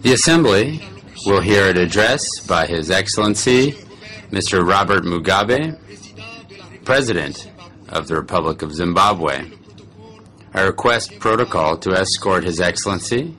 The Assembly will hear an address by His Excellency, Mr. Robert Mugabe, President of the Republic of Zimbabwe. I request protocol to escort His Excellency.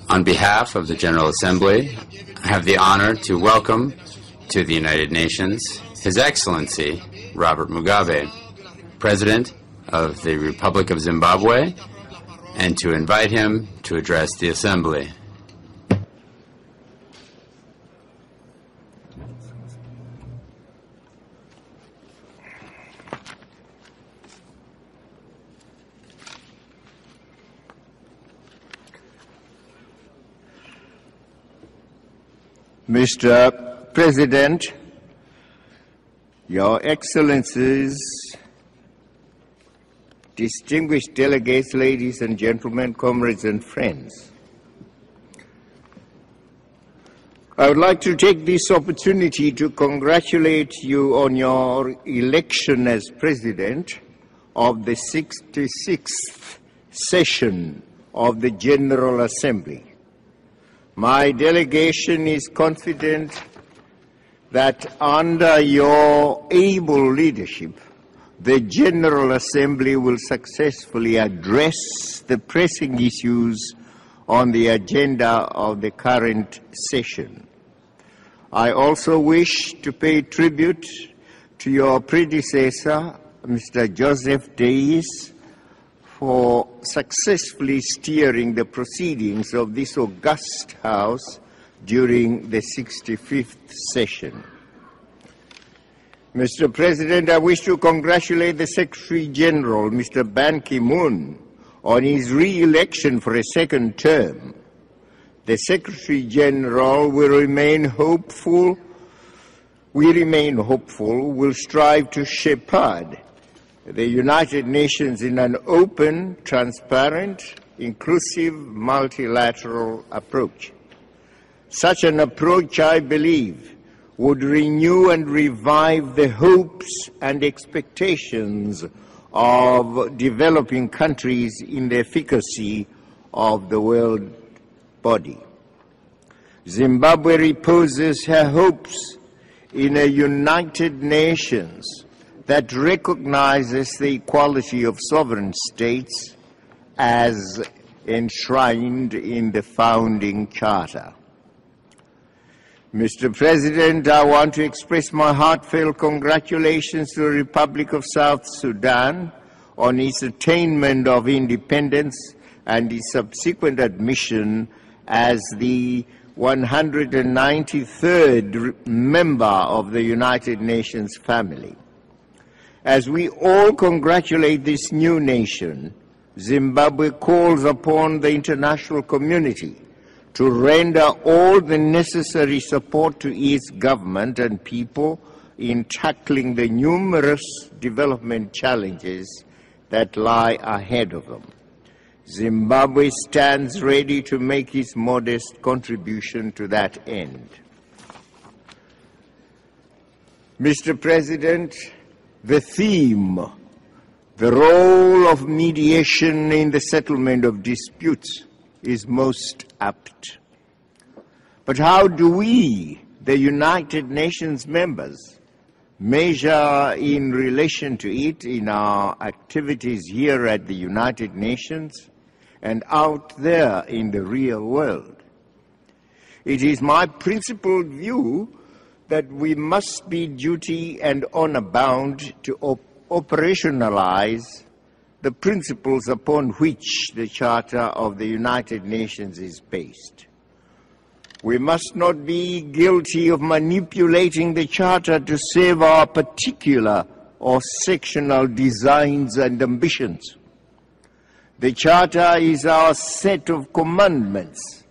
On behalf of the General Assembly, I have the honor to welcome to the United Nations His Excellency Robert Mugabe, President of the Republic of Zimbabwe, and to invite him to address the Assembly. Mr. President, Your Excellencies, distinguished delegates, ladies and gentlemen, comrades and friends, I would like to take this opportunity to congratulate you on your election as President of the 66th session of the General Assembly. My delegation is confident that under your able leadership, the General Assembly will successfully address the pressing issues on the agenda of the current session. I also wish to pay tribute to your predecessor, Mr. Joseph Days, for successfully steering the proceedings of this august House during the 65th session. Mr. President, I wish to congratulate the Secretary General, Mr. Ban Ki-moon, on his re-election for a second term. The Secretary General will remain hopeful, will strive to shepherd the United Nations in an open, transparent, inclusive, multilateral approach. Such an approach, I believe, would renew and revive the hopes and expectations of developing countries in the efficacy of the world body. Zimbabwe reposes her hopes in a United Nations that recognizes the equality of sovereign states as enshrined in the founding charter. Mr. President, I want to express my heartfelt congratulations to the Republic of South Sudan on its attainment of independence and its subsequent admission as the 193rd member of the United Nations family. As we all congratulate this new nation, Zimbabwe calls upon the international community to render all the necessary support to its government and people in tackling the numerous development challenges that lie ahead of them. Zimbabwe stands ready to make its modest contribution to that end. Mr. President, the theme, the role of mediation in the settlement of disputes, is most apt. But how do we, the United Nations members, measure in relation to it in our activities here at the United Nations and out there in the real world? It is my principled view that we must be duty and honor bound to operationalize the principles upon which the Charter of the United Nations is based. We must not be guilty of manipulating the Charter to serve our particular or sectional designs and ambitions. The Charter is our set of commandments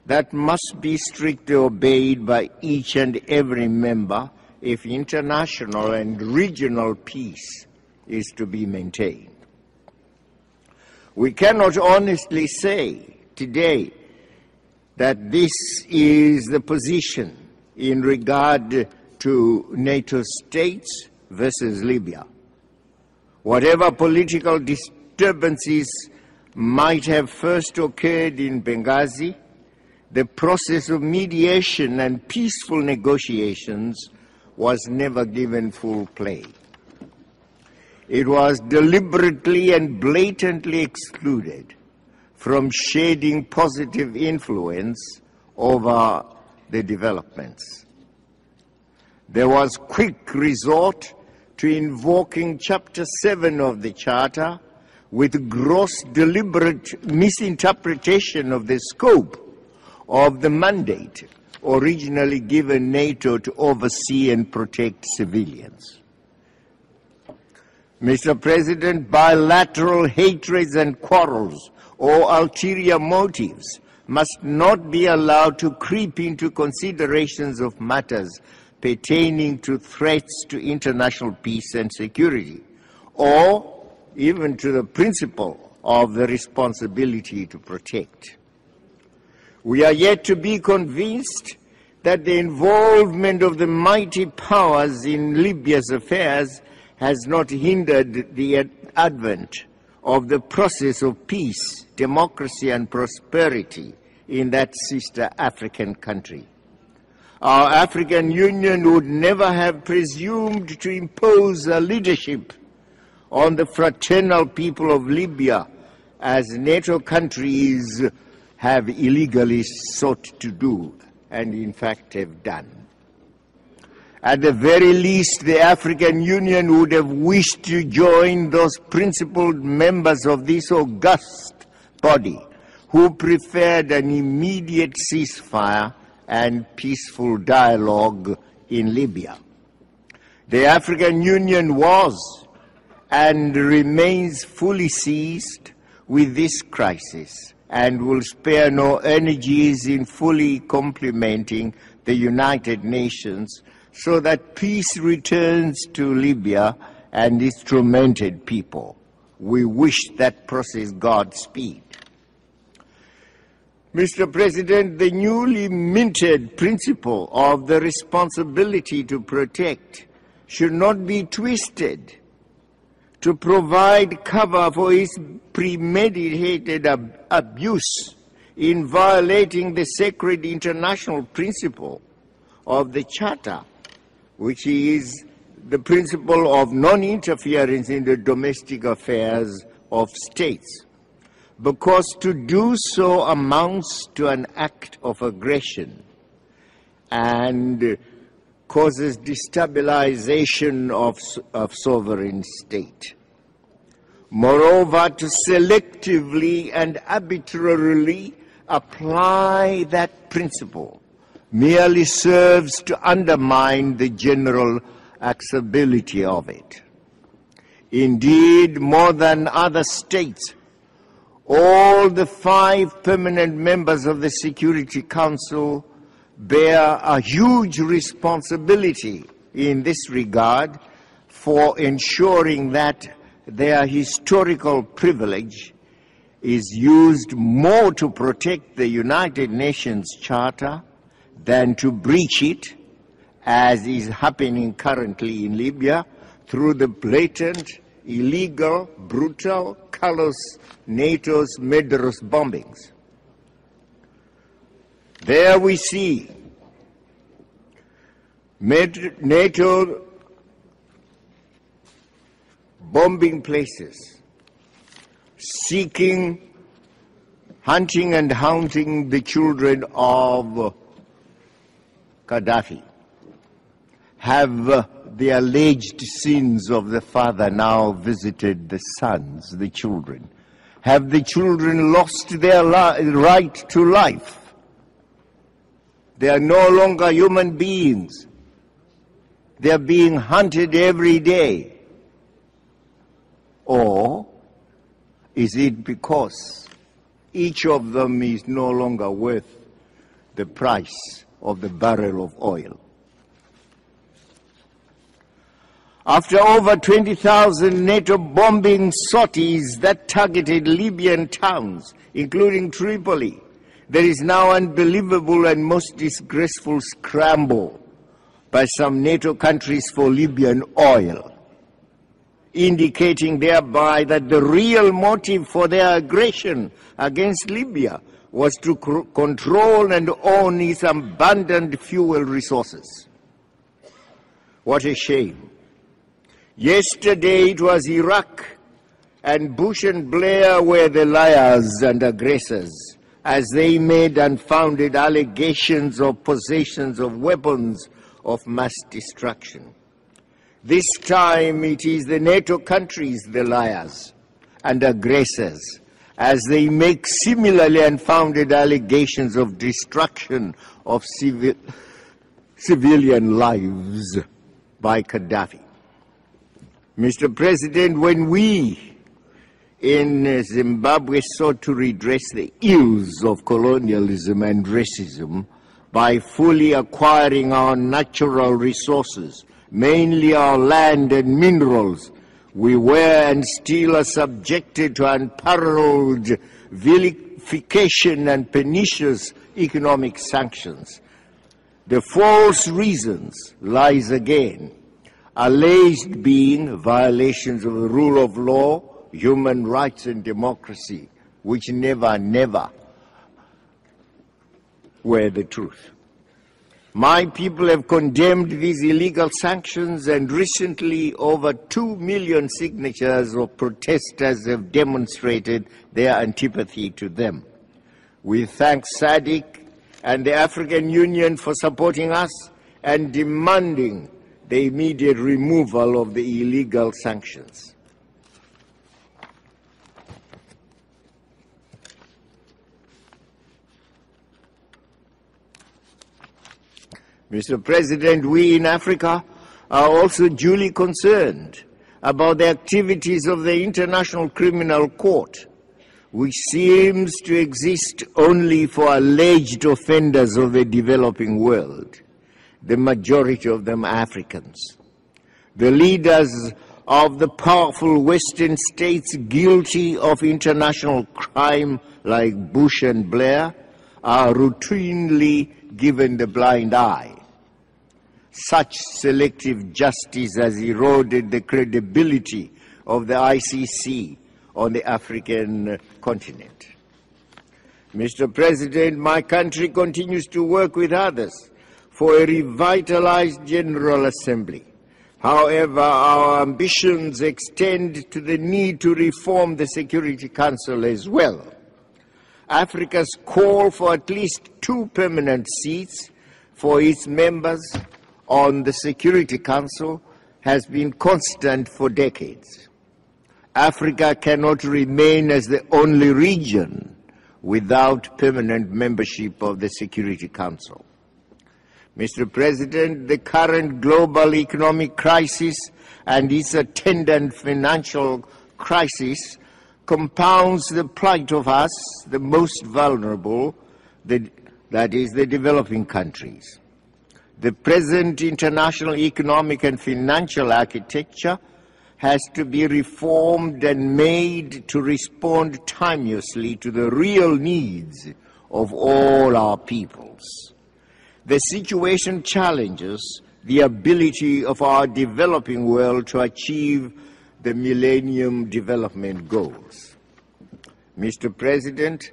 that must be strictly obeyed by each and every member if international and regional peace is to be maintained. We cannot honestly say today that this is the position in regard to NATO states versus Libya. Whatever political disturbances might have first occurred in Benghazi, the process of mediation and peaceful negotiations was never given full play. It was deliberately and blatantly excluded from shedding positive influence over the developments. There was quick resort to invoking Chapter 7 of the Charter with gross deliberate misinterpretation of the scope of the mandate originally given NATO to oversee and protect civilians. Mr. President, bilateral hatreds and quarrels or ulterior motives must not be allowed to creep into considerations of matters pertaining to threats to international peace and security, or even to the principle of the responsibility to protect. We are yet to be convinced that the involvement of the mighty powers in Libya's affairs has not hindered the advent of the process of peace, democracy, and prosperity in that sister African country. Our African Union would never have presumed to impose a leadership on the fraternal people of Libya, as NATO countries have illegally sought to do, and in fact have done. At the very least, the African Union would have wished to join those principled members of this august body who preferred an immediate ceasefire and peaceful dialogue in Libya. The African Union was and remains fully seized with this crisis and will spare no energies in fully complementing the United Nations so that peace returns to Libya and its tormented people. We wish that process Godspeed. Mr. President, the newly minted principle of the responsibility to protect should not be twisted to provide cover for its premeditated abuse in violating the sacred international principle of the Charter, which is the principle of non-interference in the domestic affairs of states, because to do so amounts to an act of aggression and causes destabilization of sovereign state. Moreover, to selectively and arbitrarily apply that principle merely serves to undermine the general acceptability of it. Indeed, more than other states, all the 5 permanent members of the Security Council bear a huge responsibility in this regard for ensuring that their historical privilege is used more to protect the United Nations Charter than to breach it, as is happening currently in Libya through the blatant, illegal, brutal, callous NATO's murderous bombings. There we see NATO bombing places, hunting and hounding the children of Gaddafi. Have the alleged sins of the father now visited the sons, the children? Have the children lost their right to life? They are no longer human beings. They are being hunted every day. Or is it because each of them is no longer worth the price of the barrel of oil? After over 20,000 NATO bombing sorties that targeted Libyan towns, including Tripoli, there is now unbelievable and most disgraceful scramble by some NATO countries for Libyan oil, indicating thereby that the real motive for their aggression against Libya was to control and own its abundant fuel resources. What a shame. Yesterday it was Iraq, and Bush and Blair were the liars and aggressors, as they made unfounded allegations of possessions of weapons of mass destruction. This time it is the NATO countries, the liars and aggressors, as they make similarly unfounded allegations of destruction of civilian lives by Gaddafi. Mr. President, when we in Zimbabwe sought to redress the ills of colonialism and racism by fully acquiring our natural resources, mainly our land and minerals, we were and still are subjected to unparalleled vilification and pernicious economic sanctions. The false reasons lies again, alleged being violations of the rule of law, human rights and democracy, which never were the truth. My people have condemned these illegal sanctions, and recently over 2 million signatures of protesters have demonstrated their antipathy to them. We thank SADC and the African Union for supporting us and demanding the immediate removal of the illegal sanctions. Mr. President, we in Africa are also duly concerned about the activities of the International Criminal Court, which seems to exist only for alleged offenders of the developing world, the majority of them Africans. The leaders of the powerful Western states guilty of international crime like Bush and Blair are routinely given the blind eye. Such selective justice has eroded the credibility of the ICC on the African continent. Mr. President, my country continues to work with others for a revitalized General Assembly. However, our ambitions extend to the need to reform the Security Council as well. Africa's call for at least 2 permanent seats for its members on the Security Council has been constant for decades. Africa cannot remain as the only region without permanent membership of the Security Council. Mr. President, the current global economic crisis and its attendant financial crisis compounds the plight of us, the most vulnerable, that is, the developing countries. The present international economic and financial architecture has to be reformed and made to respond timelessly to the real needs of all our peoples. The situation challenges the ability of our developing world to achieve the Millennium Development Goals. Mr. President,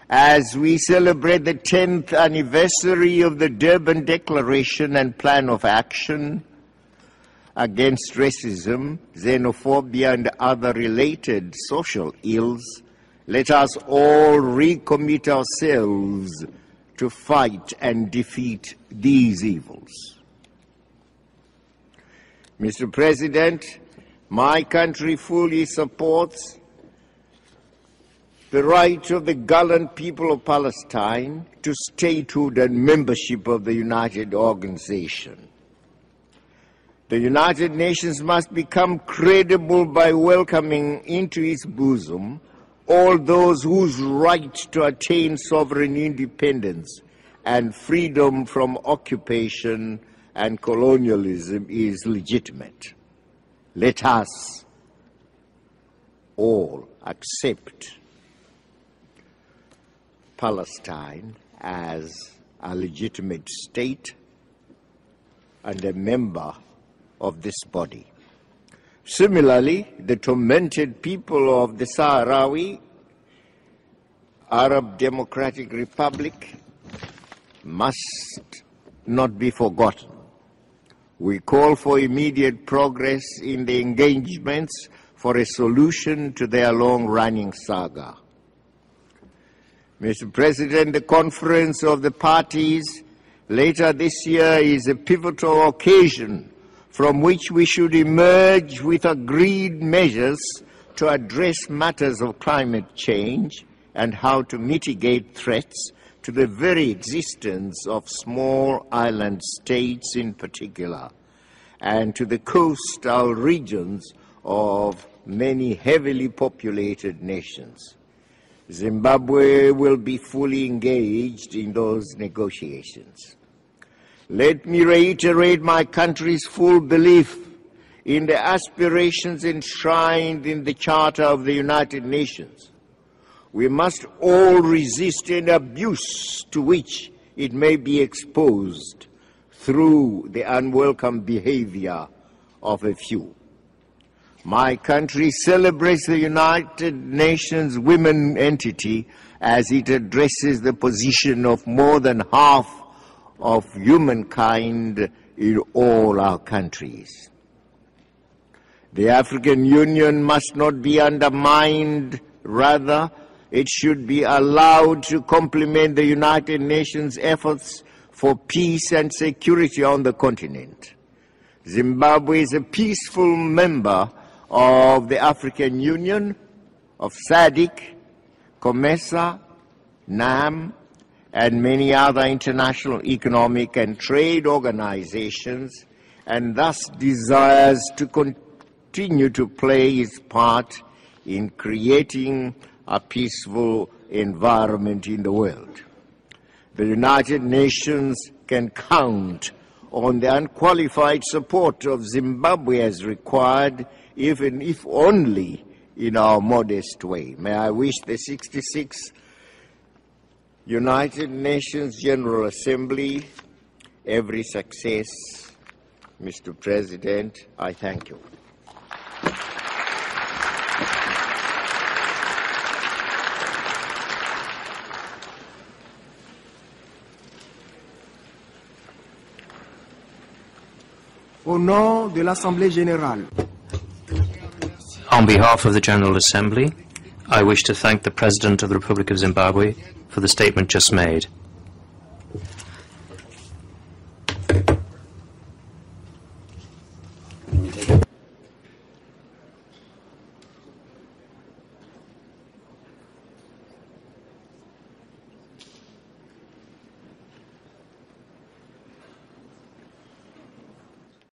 as we celebrate the 10th anniversary of the Durban Declaration and Plan of Action against racism, xenophobia, and other related social ills, let us all recommit ourselves to fight and defeat these evils. Mr. President, my country fully supports the right of the gallant people of Palestine to statehood and membership of the United Organization. The United Nations must become credible by welcoming into its bosom all those whose right to attain sovereign independence and freedom from occupation and colonialism is legitimate. Let us all accept Palestine as a legitimate state and a member of this body. Similarly, the tormented people of the Sahrawi Arab Democratic Republic must not be forgotten. We call for immediate progress in the engagements for a solution to their long-running saga. Mr. President, the conference of the parties later this year is a pivotal occasion from which we should emerge with agreed measures to address matters of climate change and how to mitigate threats to the very existence of small island states in particular, and to the coastal regions of many heavily populated nations. Zimbabwe will be fully engaged in those negotiations. Let me reiterate my country's full belief in the aspirations enshrined in the Charter of the United Nations. We must all resist any abuse to which it may be exposed through the unwelcome behavior of a few. My country celebrates the United Nations Women entity as it addresses the position of more than half of humankind in all our countries. The African Union must not be undermined, rather, it should be allowed to complement the United Nations efforts for peace and security on the continent. Zimbabwe is a peaceful member of the African Union, of SADC, COMESA, NAM, and many other international economic and trade organizations, and thus desires to continue to play its part in creating a peaceful environment in the world. The United Nations can count on the unqualified support of Zimbabwe as required, even if only in our modest way. May I wish the 66th United Nations General Assembly every success. Mr. President, I thank you. Au nom de l'Assemblée générale. On behalf of the General Assembly, I wish to thank the President of the Republic of Zimbabwe for the statement just made.